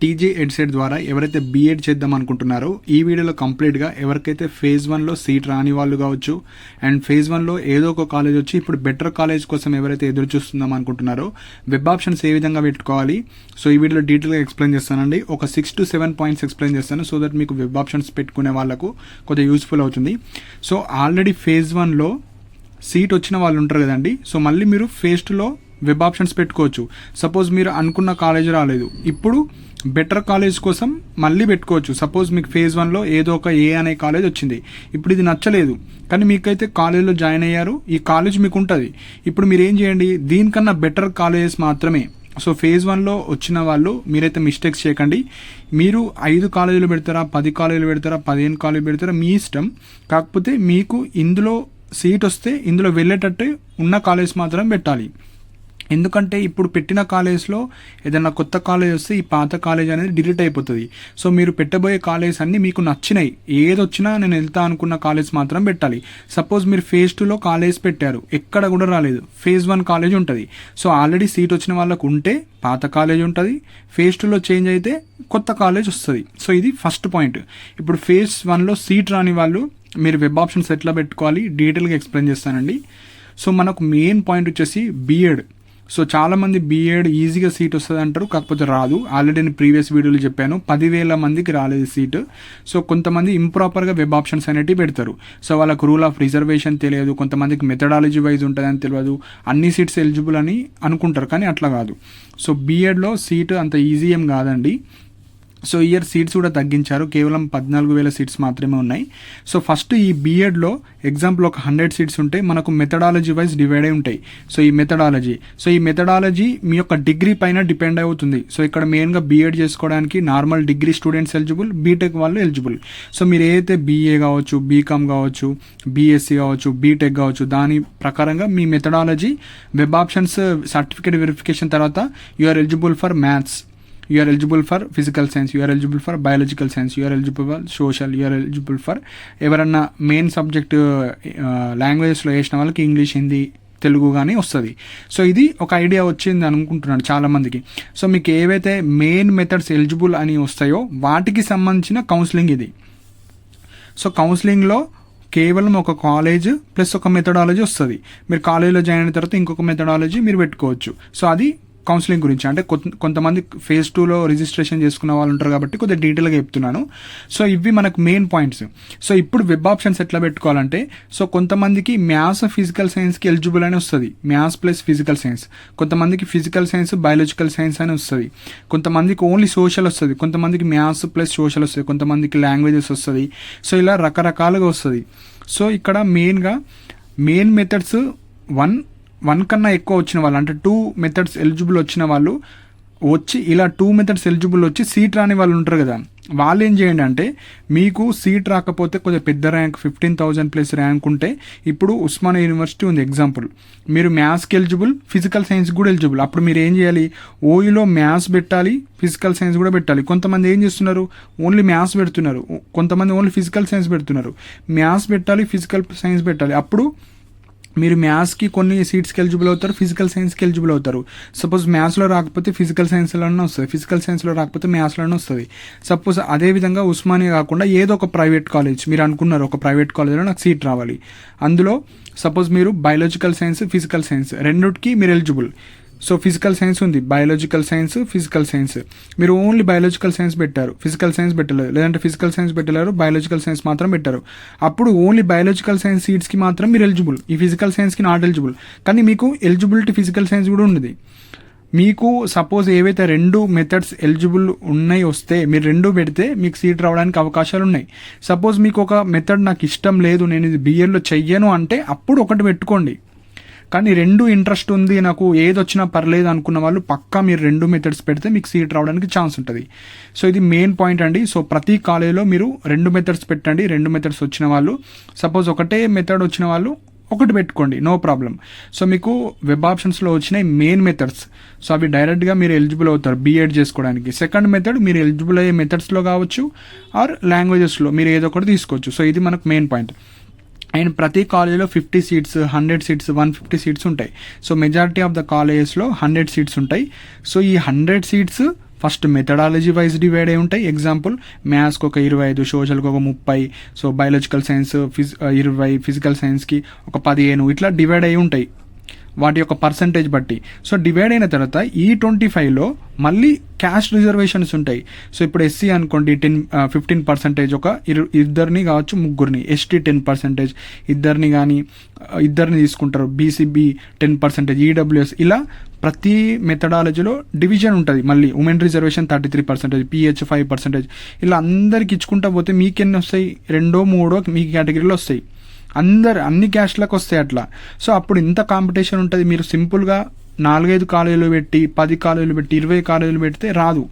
TG EdCET ద్వారా ఎవరైతే BEd చేద్దాం అనుకుంటున్నారో ఈ వీడియోలో కంప్లీట్గా ఎవరికైతే ఫేజ్ 1లో సీట్ రాని వాళ్ళు కావచ్చు అండ్ ఫేజ్ 1లో ఏదో ఒక కాలేజ్ వచ్చి ఇప్పుడు బెటర్ కాలేజ్ కోసం ఎవరైతే ఎదురు చూస్తుందాం అనుకుంటున్నారో వెబ్ ఆప్షన్స్ ఏ విధంగా పెట్టుకోవాలి సో ఈ వీడియోలో డీటెయిల్గా ఎక్స్ప్లెయిన్ చేస్తానండి. ఒక 6 to 7 పాయింట్స్ ఎక్స్ప్లెయిన్ చేస్తాను సో దట్ మీకు వెబ్ ఆప్షన్స్ పెట్టుకునే వాళ్ళకు కొద్దిగా యూస్ఫుల్ అవుతుంది. సో ఆల్రెడీ ఫేజ్ 1లో సీట్ వచ్చిన వాళ్ళు ఉంటారు కదండి, సో మళ్ళీ మీరు ఫేజ్ 2లో వెబ్ ఆప్షన్స్ పెట్టుకోవచ్చు. సపోజ్ మీరు అనుకున్న కాలేజ్ రాలేదు, ఇప్పుడు బెటర్ కాలేజ్ కోసం మళ్ళీ పెట్టుకోవచ్చు. సపోజ్ మీకు ఫేజ్ 1లో ఏదో ఒక ఏ అనే కాలేజ్ వచ్చింది, ఇప్పుడు ఇది నచ్చలేదు కానీ మీకైతే కాలేజ్లో జాయిన్ అయ్యారు, ఈ కాలేజ్ మీకు ఉంటుంది. ఇప్పుడు మీరు ఏం చేయండి, దీనికన్నా బెటర్ కాలేజెస్ మాత్రమే. సో ఫేజ్ 1లో వచ్చిన వాళ్ళు మీరైతే మిస్టేక్స్ చేయకండి. మీరు 5 కాలేజీలు పెడతారా, 10 కాలేజీలు పెడతారా, 15 కాలేజీలు పెడతారా మీ ఇష్టం. కాకపోతే మీకు ఇందులో సీట్ వస్తే ఇందులో వెళ్ళేటట్టు ఉన్న కాలేజ్ మాత్రం పెట్టాలి. ఎందుకంటే ఇప్పుడు పెట్టిన కాలేజ్లో ఏదైనా కొత్త కాలేజ్ వస్తే ఈ పాత కాలేజ్ అనేది డిలీట్ అయిపోతుంది. సో మీరు పెట్టబోయే కాలేజ్ అన్నీ మీకు నచ్చినాయి, ఏదొచ్చినా నేను వెళ్తా అనుకున్న కాలేజ్ మాత్రం పెట్టాలి. సపోజ్ మీరు ఫేజ్ 2లో కాలేజ్ పెట్టారు, ఎక్కడ కూడా రాలేదు, ఫేజ్ 1 కాలేజ్ ఉంటుంది. సో ఆల్రెడీ సీట్ వచ్చిన వాళ్ళకు ఉంటే పాత కాలేజ్ ఉంటుంది, ఫేజ్ 2లో చేంజ్ అయితే కొత్త కాలేజ్ వస్తుంది. సో ఇది ఫస్ట్ పాయింట్. ఇప్పుడు ఫేజ్ 1లో సీట్ రాని వాళ్ళు మీరు వెబ్ ఆప్షన్స్ ఎట్లా పెట్టుకోవాలి డీటెయిల్గా ఎక్స్ప్లెయిన్ చేస్తానండి. సో మనకు మెయిన్ పాయింట్ వచ్చేసి బీఎడ్. సో చాలామంది బీఎడ్ ఈజీగా సీట్ వస్తుంది అంటారు, కాకపోతే రాదు. ఆల్రెడీ నేను ప్రీవియస్ వీడియోలో చెప్పాను 10,000 మందికి రాలేదు సీటు. సో కొంతమంది ఇంప్రాపర్గా వెబ్ ఆప్షన్స్ అనేటివి పెడతారు. సో వాళ్ళకు రూల్ ఆఫ్ రిజర్వేషన్ తెలియదు, కొంతమందికి మెథడాలజీ వైజ్ ఉంటుందని తెలియదు, అన్ని సీట్స్ ఎలిజిబుల్ అని అనుకుంటారు కానీ అట్లా కాదు. సో బీఎడ్లో సీటు అంత ఈజీ ఏం కాదండి. సో ఇయర్ సీట్స్ కూడా తగ్గించారు, కేవలం 14,000 సీట్స్ మాత్రమే ఉన్నాయి. సో ఫస్ట్ ఈ బీఎడ్లో ఎగ్జాంపుల్ ఒక 100 సీట్స్ ఉంటే మనకు మెథడాలజీ వైజ్ డివైడ్ అయి ఉంటాయి. సో ఈ మెథడాలజీ మీ యొక్క డిగ్రీ పైన డిపెండ్ అవుతుంది. సో ఇక్కడ మెయిన్గా బీఎడ్ చేసుకోవడానికి normal degree students eligible, BTech వాళ్ళు ఎలిజిబుల్. సో మీరు ఏదైతే బీఏ కావచ్చు, బీకామ్ కావచ్చు, బీఎస్సీ కావచ్చు, బీటెక్ కావచ్చు, దాని ప్రకారంగా మీ methodology web options certificate verification తర్వాత you are eligible for maths, you are eligible for physical science, you are eligible for biological science, you are eligible for social, you are eligible for ఎవరన్నా main subject లాంగ్వేజెస్లో వేసిన వాళ్ళకి English, Hindi, Telugu కానీ వస్తుంది. So ఇది ఒక idea వచ్చింది అనుకుంటున్నాను చాలామందికి. సో మీకు ఏవైతే మెయిన్ మెథడ్స్ ఎలిజిబుల్ అని వస్తాయో వాటికి సంబంధించిన కౌన్సిలింగ్ ఇది. సో కౌన్సిలింగ్లో కేవలం ఒక కాలేజ్ ప్లస్ ఒక మెథడాలజీ వస్తుంది. మీరు కాలేజ్లో జాయిన్ అయిన తర్వాత ఇంకొక మెథడాలజీ మీరు పెట్టుకోవచ్చు. సో అది కౌన్సిలింగ్ గురించి. అంటే కొంతమంది ఫేజ్ 2లో రిజిస్ట్రేషన్ చేసుకున్న వాళ్ళు ఉంటారు కాబట్టి కొద్దిగా డీటెయిల్గా చెప్తున్నాను. సో ఇవి మనకు మెయిన్ పాయింట్స్. సో ఇప్పుడు వెబ్ ఆప్షన్స్ ఎట్లా పెట్టుకోవాలంటే, సో కొంతమందికి మ్యాథ్స్ ఫిజికల్ సైన్స్కి ఎలిజిబుల్ అని వస్తుంది, మ్యాథ్స్ ప్లస్ ఫిజికల్ సైన్స్. కొంతమందికి ఫిజికల్ సైన్స్ బయాలజికల్ సైన్స్ అని వస్తుంది. కొంతమందికి ఓన్లీ సోషల్ వస్తుంది, కొంతమందికి మ్యాథ్స్ ప్లస్ సోషల్ వస్తుంది, కొంతమందికి లాంగ్వేజెస్ వస్తుంది. సో ఇలా రకరకాలుగా వస్తుంది. సో ఇక్కడ మెయిన్ మెథడ్స్ వన్ కన్నా ఎక్కువ వచ్చిన వాళ్ళు, అంటే 2 మెథడ్స్ ఎలిజిబుల్ వచ్చిన వాళ్ళు వచ్చి ఇలా 2 మెథడ్స్ ఎలిజిబుల్ వచ్చి సీట్ రాని వాళ్ళు ఉంటారు కదా, వాళ్ళు ఏం చేయండి అంటే, మీకు సీట్ రాకపోతే కొద్దిగా పెద్ద ర్యాంక్ 15,000 ప్లస్ ర్యాంక్ ఉంటే, ఇప్పుడు ఉస్మానియా యూనివర్సిటీ ఉంది ఎగ్జాంపుల్, మీరు మ్యాథ్స్కి ఎలిజిబుల్, ఫిజికల్ సైన్స్ కూడా ఎలిజిబుల్. అప్పుడు మీరు ఏం చేయాలి, ఓయూలో మ్యాథ్స్ పెట్టాలి, ఫిజికల్ సైన్స్ కూడా పెట్టాలి. కొంతమంది ఏం చేస్తున్నారు, ఓన్లీ మ్యాథ్స్ పెడుతున్నారు, కొంతమంది ఓన్లీ ఫిజికల్ సైన్స్ పెడుతున్నారు. మ్యాథ్స్ పెట్టాలి, ఫిజికల్ సైన్స్ పెట్టాలి. అప్పుడు మీరు మ్యాథ్స్కి కొన్ని సీట్స్కి ఎలిజిబుల్ అవుతారు, ఫిజికల్ సైన్స్కి ఎలిజిబుల్ అవుతారు. సపోజ్ మ్యాథ్స్లో రాకపోతే ఫిజికల్ సైన్స్లోనే వస్తుంది, ఫిజికల్ సైన్స్లో రాకపోతే మ్యాథ్స్లోనే వస్తుంది. సపోజ్ అదేవిధంగా ఉస్మానియా కాకుండా ఏదో ఒక ప్రైవేట్ కాలేజ్ మీరు అనుకున్నారు, ఒక ప్రైవేట్ కాలేజ్లో నాకు సీట్ రావాలి, అందులో సపోజ్ మీరు బయాలజికల్ సైన్స్, ఫిజికల్ సైన్స్ రెండుకి మీరు ఎలిజిబుల్. సో ఫిజికల్ సైన్స్ ఉంది, బయాలజికల్ సైన్స్, ఫిజికల్ సైన్స్. మీరు ఓన్లీ బయాలజికల్ సైన్స్ పెట్టారు, ఫిజికల్ సైన్స్ పెట్టలేరు, లేదంటే ఫిజికల్ సైన్స్ పెట్టలేరు, బయాలజికల్ సైన్స్ మాత్రం పెట్టారు. అప్పుడు ఓన్లీ బయాలజికల్ సైన్స్ సీట్స్కి మాత్రం మీరు ఎలిజిబుల్, ఈ ఫిజికల్ సైన్స్కి నాట్ ఎలిజిబుల్. కానీ మీకు ఎలిజిబిలిటీ ఫిజికల్ సైన్స్ కూడా ఉన్నది. మీకు సపోజ్ ఏవైతే 2 మెథడ్స్ ఎలిజిబుల్ ఉన్నాయి వస్తే మీరు 2 పెడితే మీకు సీట్ రావడానికి అవకాశాలు ఉన్నాయి. సపోజ్ మీకు ఒక మెథడ్ నాకు ఇష్టం లేదు, నేను ఇది బీఎడ్లో చెయ్యను అంటే అప్పుడు ఒకటి పెట్టుకోండి. కానీ 2 ఇంట్రెస్ట్ ఉంది, నాకు ఏది వచ్చినా పర్లేదు అనుకున్న వాళ్ళు పక్కా మీరు 2 మెథడ్స్ పెడితే మీకు సీట్ రావడానికి ఛాన్స్ ఉంటుంది. సో ఇది మెయిన్ పాయింట్ అండి. సో ప్రతి కాలేజీలో మీరు 2 మెథడ్స్ పెట్టండి. 2 మెథడ్స్ వచ్చిన వాళ్ళు, సపోజ్ ఒకటే మెథడ్ వచ్చిన వాళ్ళు ఒకటి పెట్టుకోండి, నో ప్రాబ్లం. సో మీకు వెబ్ ఆప్షన్స్లో వచ్చినాయి మెయిన్ మెథడ్స్. సో అవి డైరెక్ట్గా మీరు ఎలిజిబుల్ అవుతారు బీఎడ్ చేసుకోవడానికి. సెకండ్ మెథడ్ మీరు ఎలిజిబుల్ అయ్యే మెథడ్స్లో కావచ్చు ఆర్ లాంగ్వేజెస్లో మీరు ఏదో ఒకటి తీసుకోవచ్చు. సో ఇది మనకు మెయిన్ పాయింట్. అండ్ ప్రతి కాలేజీలో 50 సీట్స్, 100 సీట్స్, 150 సీట్స్ ఉంటాయి. సో మెజారిటీ ఆఫ్ ద కాలేజెస్లో 100 సీట్స్ ఉంటాయి. సో ఈ 100 seats first methodology wise divide అయి ఉంటాయి. ఎగ్జాంపుల్ మ్యాథ్స్కి ఒక 25, సోషల్కి ఒక 30, సో బయాలజికల్ సైన్స్ 20, ఫిజికల్ సైన్స్కి ఒక 15 ఇట్లా డివైడ్ అయి ఉంటాయి వాటి యొక్క పర్సంటేజ్ బట్టి. సో డివైడ్ అయిన తర్వాత ఈ 25లో మళ్ళీ క్యాస్ట్ రిజర్వేషన్స్ ఉంటాయి. సో ఇప్పుడు ఎస్సీ అనుకోండి 15% ఒక ఇద్దరిని కావచ్చు, ముగ్గురిని. ఎస్టీ 10%, ఇద్దరిని తీసుకుంటారు. బీసీబీ 10%, ఈడబ్ల్యూఎస్, ఇలా ప్రతి మెథడాలజీలో డివిజన్ ఉంటుంది. మళ్ళీ ఉమెన్ రిజర్వేషన్ 33%, పిహెచ్ 5%, ఇలా అందరికి ఇచ్చుకుంటా పోతే మీకెన్ని వస్తాయి? 2, 3 మీ కేటగిరీలో వస్తాయి. అన్ని క్యాస్ట్లకు వస్తాయి అట్లా. సో అప్పుడు ఇంత కాంపిటీషన్ ఉంటుంది. మీరు సింపుల్గా 4-5 కాలేజీలు పెట్టి, 10 కాలేజీలు పెట్టి, 20 కాలేజీలు పెడితే రాదు.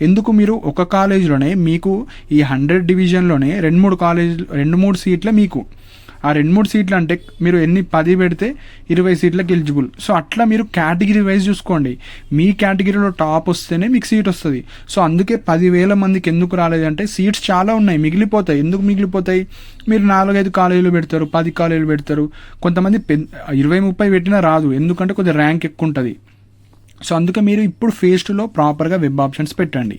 ఎందుకు? మీరు ఒక కాలేజీలోనే మీకు ఈ 100 డివిజన్లోనే 2-3 సీట్లే మీకు. ఆ 2-3 సీట్లు అంటే మీరు 10 పెడితే 20 సీట్లకు ఎలిజిబుల్. సో అట్లా మీరు కేటగిరీ వైజ్ చూసుకోండి. మీ కేటగిరీలో టాప్ వస్తేనే మీకు సీట్ వస్తుంది. సో అందుకే 10,000 మందికి ఎందుకు రాలేదంటే సీట్స్ చాలా ఉన్నాయి, మిగిలిపోతాయి. ఎందుకు మిగిలిపోతాయి? మీరు 4-5 కాలేజీలు పెడతారు, 10 కాలేజీలు పెడతారు. కొంతమంది 20-30 పెట్టినా రాదు, ఎందుకంటే కొద్దిగా ర్యాంక్ ఎక్కువ ఉంటుంది. సో అందుకే మీరు ఇప్పుడు ఫేజ్ 2లో ప్రాపర్గా వెబ్ ఆప్షన్స్ పెట్టండి.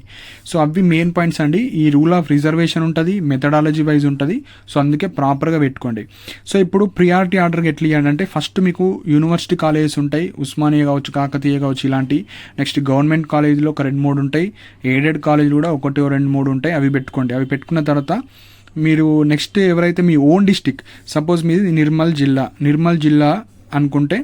సో అవి మెయిన్ పాయింట్స్ అండి. ఈ రూల్ ఆఫ్ రిజర్వేషన్ ఉంటుంది, మెథడాలజీ వైజ్ ఉంటుంది. సో అందుకే ప్రాపర్గా పెట్టుకోండి. సో ఇప్పుడు ప్రియారిటీ ఆర్డర్కి ఎట్లా ఇవ్వాలంటే ఫస్ట్ మీకు యూనివర్సిటీ కాలేజెస్ ఉంటాయి, ఉస్మానియా కావచ్చు, కాకతీయ కావచ్చు, ఇలాంటి. నెక్స్ట్ గవర్నమెంట్ కాలేజీలో ఒక 2-3 ఉంటాయి, ఎయిడెడ్ కాలేజీలు కూడా 1-2-3 ఉంటాయి. అవి పెట్టుకోండి. అవి పెట్టుకున్న తర్వాత మీరు నెక్స్ట్ ఎవరైతే మీ ఓన్ డిస్టిక్, సపోజ్ మీది నిర్మల్ జిల్లా అనుకుంటే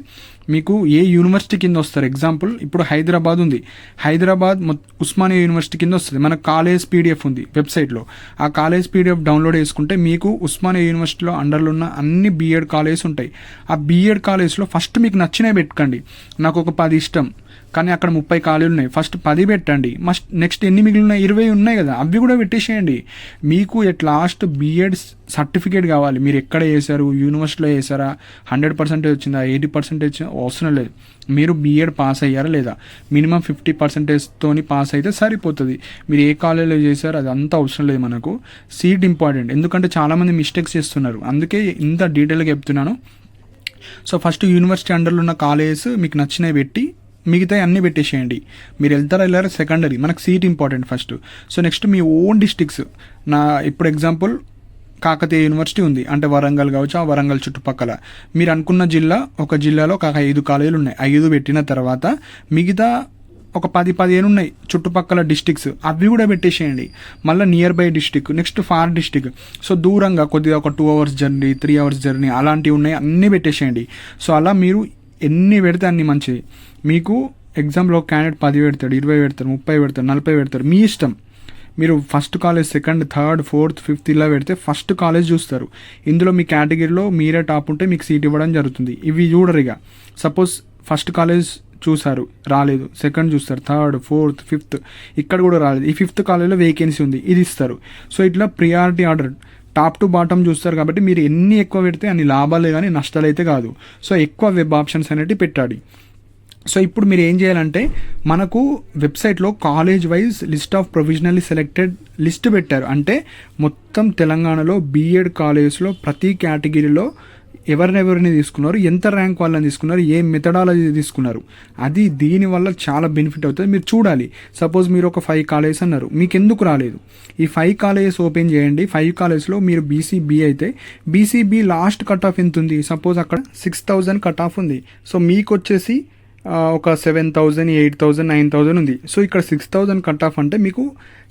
మీకు ఏ యూనివర్సిటీ కింద వస్తారు? ఎగ్జాంపుల్ ఇప్పుడు హైదరాబాద్ ఉంది, హైదరాబాద్ ఉస్మానియా యూనివర్సిటీ కింద వస్తుంది. మన కాలేజ్ పీడిఎఫ్ ఉంది వెబ్సైట్లో, ఆ కాలేజ్ పీడిఎఫ్ డౌన్లోడ్ చేసుకుంటే మీకు ఉస్మానియా యూనివర్సిటీలో అండర్లో ఉన్న అన్ని బీఎడ్ కాలేజెస్ ఉంటాయి. ఆ బీఎడ్ కాలేజ్లో ఫస్ట్ మీకు నచ్చినవి పెట్టుకోండి. నాకు ఒక 10 ఇష్టం, కానీ అక్కడ 30 ఖాళీలు ఉన్నాయి. ఫస్ట్ 10 పెట్టండి. నెక్స్ట్ ఎన్ని మిగిలినాయి? 20 ఉన్నాయి కదా, అవి కూడా పెట్టేసేయండి. మీకు ఎట్ లాస్ట్ బీఎడ్ సర్టిఫికేట్ కావాలి. మీరు ఎక్కడ చేశారు, యూనివర్సిటీలో చేశారా, 100% వచ్చిందా, 80% వచ్చిందా, అవసరం లేదు. మీరు బీఎడ్ పాస్ అయ్యారా లేదా, మినిమం 50%తోని పాస్ అయితే సరిపోతుంది. మీరు ఏ కాలేజీలో చేశారు అది అంతా అవసరం లేదు మనకు. సీట్ ఇంపార్టెంట్, ఎందుకంటే చాలామంది మిస్టేక్స్ చేస్తున్నారు, అందుకే ఇంత డీటెయిల్గా చెప్తున్నాను. సో ఫస్ట్ యూనివర్సిటీ అండర్లో ఉన్న కాలేజెస్ మీకు నచ్చినవి పెట్టి మిగతా అన్నీ పెట్టేసేయండి. మీరు వెళ్ళారా సెకండరీ, మనకు seat important first. So next మీ ఓన్ డిస్ట్రిక్ట్స్. ఇప్పుడు ఎగ్జాంపుల్ కాకతీయ యూనివర్సిటీ ఉంది అంటే వరంగల్ కావచ్చు, ఆ వరంగల్ చుట్టుపక్కల మీరు అనుకున్న ఒక జిల్లాలో ఒక 5 కాలేజీలు ఉన్నాయి. 5 పెట్టిన తర్వాత మిగతా ఒక 10-15 ఉన్నాయి చుట్టుపక్కల డిస్ట్రిక్ట్స్, అవి కూడా పెట్టేసేయండి. మళ్ళీ nearby district, next far district. So దూరంగా కొద్దిగా ఒక 2 hours జర్నీ, 3 hours జర్నీ అలాంటివి ఉన్నాయి, అన్నీ పెట్టేసేయండి. సో అలా మీరు ఎన్ని పెడితే అన్ని మంచిది. మీకు ఎగ్జామ్లో క్యాండిడేట్ 10 పెడతాడు, 20 పెడతారు, 30 పెడతారు, 40 పెడతారు, మీ ఇష్టం. మీరు first college, second, third, fourth, fifth ఇలా పెడితే ఫస్ట్ కాలేజ్ చూస్తారు. ఇందులో మీ కేటగిరీలో మీరే టాప్ ఉంటే మీకు సీట్ ఇవ్వడం జరుగుతుంది. ఇవి చూడరు. ఇక సపోజ్ ఫస్ట్ కాలేజ్ చూసారు, రాలేదు, సెకండ్ చూస్తారు, థర్డ్, ఫోర్త్, ఫిఫ్త్, ఇక్కడ కూడా రాలేదు, ఈ 5th కాలేజ్లో వేకెన్సీ ఉంది, ఇది ఇస్తారు. సో ఇట్లా priority order top to bottom చూస్తారు. కాబట్టి మీరు ఎన్ని ఎక్కువ పెడితే అన్ని లాభాలే కానీ నష్టాలు అయితే కాదు. సో ఎక్కువ వెబ్ ఆప్షన్స్ అనేవి పెట్టాలి. సో ఇప్పుడు మీరు ఏం చేయాలంటే మనకు వెబ్సైట్లో college wise list of provisionally selected list పెట్టారు. అంటే మొత్తం తెలంగాణలో బీఎడ్ కాలేజెస్లో ప్రతి కేటగిరీలో ఎవరినెవరిని తీసుకున్నారు, ఎంత ర్యాంక్ వాళ్ళని తీసుకున్నారు, ఏ మెథడాలజీ తీసుకున్నారు, అది దీనివల్ల చాలా బెనిఫిట్ అవుతుంది. మీరు చూడాలి. సపోజ్ మీరు ఒక 5 కాలేజెస్ అన్నారు, మీకు ఎందుకు రాలేదు? ఈ 5 కాలేజెస్ ఓపెన్ చేయండి. 5 కాలేజెస్లో మీరు బీసీబీ అయితే బీసీబీ లాస్ట్ కట్ ఆఫ్ ఎంత ఉంది? సపోజ్ అక్కడ 6,000 కట్ ఆఫ్ ఉంది. సో మీకు వచ్చేసి ఒక 7,000, 8,000, 9,000 ఉంది. సో ఇక్కడ 6,000 కట్ ఆఫ్ అంటే మీకు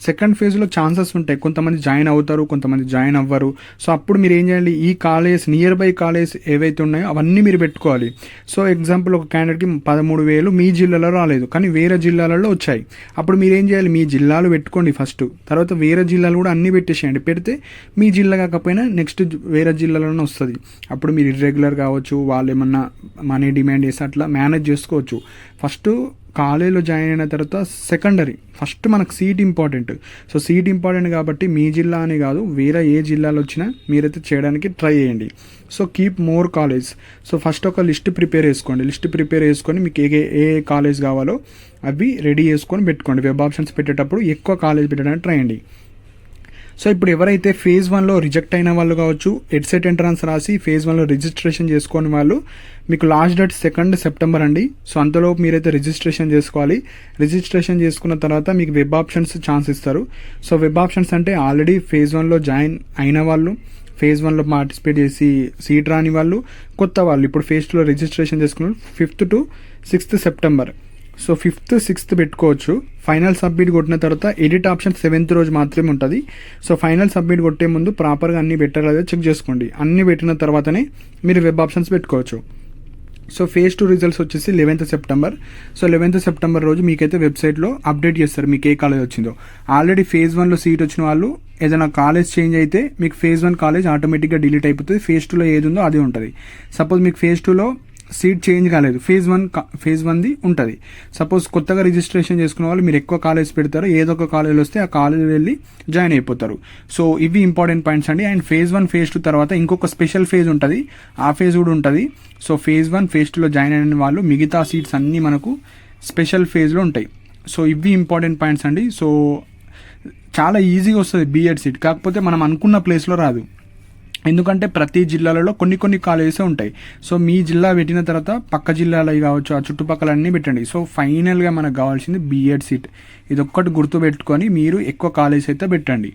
సెకండ్ ఫేజ్లో ఛాన్సెస్ ఉంటాయి. కొంతమంది జాయిన్ అవుతారు, కొంతమంది జాయిన్ అవ్వరు. సో అప్పుడు మీరు ఏం చేయాలి? ఈ కాలేజ్ నియర్ బై కాలేజ్ ఏవైతే ఉన్నాయో అవన్నీ మీరు పెట్టుకోవాలి. సో ఎగ్జాంపుల్ ఒక క్యాండిడేట్కి 13,000 మీ జిల్లాలో రాలేదు, కానీ వేరే జిల్లాలలో వచ్చాయి. అప్పుడు మీరు ఏం చేయాలి? మీ జిల్లాలు పెట్టుకోండి ఫస్ట్, తర్వాత వేరే జిల్లాలు కూడా అన్నీ పెట్టేసేయండి. పెడితే మీ జిల్లా కాకపోయినా నెక్స్ట్ వేరే జిల్లాలోనే వస్తుంది. అప్పుడు మీరు ఇర్రెగ్యులర్ కావచ్చు, వాళ్ళు ఏమన్నా మనీ డిమాండ్ చేసి అట్లా మేనేజ్ చేసుకోవచ్చు. ఫస్ట్ కాలేజీలో జాయిన్ అయిన తర్వాత సెకండరీ, ఫస్ట్ మనకు seat important. So seat important కాబట్టి మీ జిల్లా అని కాదు, వేరే ఏ జిల్లాలో వచ్చినా మీరైతే చేయడానికి ట్రై చేయండి. So keep more college. So first ఒక లిస్ట్ ప్రిపేర్ చేసుకోండి. లిస్ట్ ప్రిపేర్ చేసుకొని మీకు ఏ కాలేజ్ కావాలో అవి రెడీ చేసుకొని పెట్టుకోండి. వెబ్ ఆప్షన్స్ పెట్టేటప్పుడు ఎక్కువ కాలేజ్ పెట్టడానికి ట్రై చేయండి. సో ఇప్పుడు ఎవరైతే ఫేజ్ 1లో రిజెక్ట్ అయిన వాళ్ళు కావచ్చు, ఎడ్సెట్ ఎంట్రన్స్ రాసి ఫేజ్ 1లో రిజిస్ట్రేషన్ చేసుకోని వాళ్ళు, మీకు లాస్ట్ డేట్ 2 సెప్టెంబర్ అండి. సో అంతలోపు మీరైతే రిజిస్ట్రేషన్ చేసుకోవాలి. రిజిస్ట్రేషన్ చేసుకున్న తర్వాత మీకు వెబ్ ఆప్షన్స్ ఛాన్స్ ఇస్తారు. సో వెబ్ ఆప్షన్స్ అంటే ఆల్రెడీ ఫేజ్ 1లో జాయిన్ అయిన వాళ్ళు, ఫేజ్ 1లో పార్టిసిపేట్ చేసి సీట్ రాని వాళ్ళు, కొత్త వాళ్ళు ఇప్పుడు ఫేజ్ 2లో రిజిస్ట్రేషన్ చేసుకున్న 5th to 6th September. So 5th, 6th పెట్టుకోవచ్చు. ఫైనల్ సబ్మిట్ కొట్టిన తర్వాత ఎడిట్ ఆప్షన్ 7th రోజు మాత్రమే ఉంటుంది. సో ఫైనల్ సబ్మిట్ కొట్టే ముందు ప్రాపర్గా అన్ని పెట్టారో లేదో చెక్ చేసుకోండి. అన్ని పెట్టిన తర్వాతనే మీరు వెబ్ ఆప్షన్స్ పెట్టుకోవచ్చు. సో ఫేజ్ 2 రిజల్ట్స్ వచ్చేసి 11th September. So 11th September రోజు మీకైతే వెబ్సైట్లో అప్డేట్ చేస్తారు మీకు ఏ కాలేజ్ వచ్చిందో. ఆల్రెడీ ఫేజ్ 1లో సీట్ వచ్చిన వాళ్ళు ఏదైనా కాలేజ్ చేంజ్ అయితే మీకు ఫేజ్ 1 కాలేజ్ ఆటోమేటిక్గా డిలీట్ అయిపోతుంది. ఫేజ్ 2లో ఏది ఉందో అదే ఉంటుంది. సపోజ్ మీకు ఫేజ్ 2లో సీట్ చేంజ్ కాలేదు, ఫేజ్ 1ది ఉంటుంది. సపోజ్ కొత్తగా రిజిస్ట్రేషన్ చేసుకున్న వాళ్ళు మీరు ఎక్కువ కాలేజ్ పెడతారు, ఏదో ఒక కాలేజ్ వస్తే ఆ కాలేజ్ వెళ్ళి జాయిన్ అయిపోతారు. సో ఇవి ఇంపార్టెంట్ పాయింట్స్ అండి. అండ్ ఫేజ్ 1, ఫేజ్ 2 తర్వాత ఇంకొక స్పెషల్ ఫేజ్ ఉంటుంది, ఆ ఫేజ్ కూడా ఉంటుంది. సో ఫేజ్ 1, ఫేజ్ 2లో జాయిన్ అయిన వాళ్ళు మిగతా సీట్స్ అన్నీ మనకు స్పెషల్ ఫేజ్లో ఉంటాయి. సో ఇవి ఇంపార్టెంట్ పాయింట్స్ అండి. సో చాలా ఈజీగా వస్తుంది బీఎడ్ సీట్, కాకపోతే మనం అనుకున్న ప్లేస్లో రాదు. ఎందుకంటే ప్రతి జిల్లాలలో కొన్ని కాలేజెస్ ఉంటాయి. సో మీ జిల్లా పెట్టిన తర్వాత పక్క జిల్లాలు కావచ్చు, ఆ చుట్టుపక్కల అన్నీ పెట్టండి. సో ఫైనల్గా మనకు కావాల్సింది బీఎడ్ సీట్. ఇది ఒక్కటి గుర్తుపెట్టుకొని మీరు ఎక్కువ కాలేజ్ అయితే పెట్టండి.